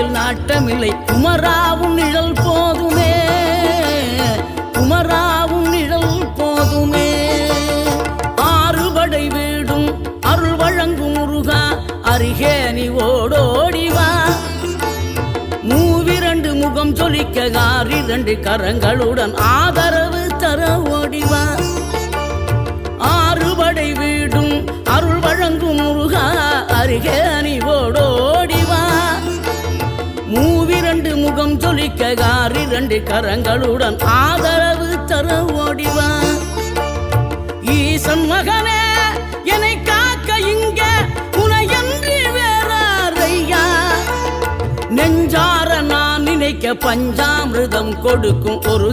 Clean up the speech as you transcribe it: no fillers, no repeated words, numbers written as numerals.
வாழ்க்கையில் நாட்டமில்லை. குமராவும் நிழல் போதுமே, குமராவும் நிழல் போதுமே. ஆறுபடை வீடும் அருள் வழங்கும் முருகா, அருகே நீ ஓடோடிவா. மூவிரண்டு முகம் சொலிக்க ஆறிரண்டு கரங்களுடன் ஆதரவு தர ஓடிவா. ஆறுபடை வீடும் அருள் வழங்கும் முருகா, அருகே நீ ஓடோடிவா. மூவிரண்டு முகம் சொலிக்க ஆறிரண்டு கரங்களுடன் ஆதரவு தர ஓடிவா. ஈசன் மகனே என்னை காக்க இங்க உனையன்றி வேறாரையா. நெஞ்சார நான் நினைக்க பஞ்சாமிர்தம் கொடுக்கும் ஒரு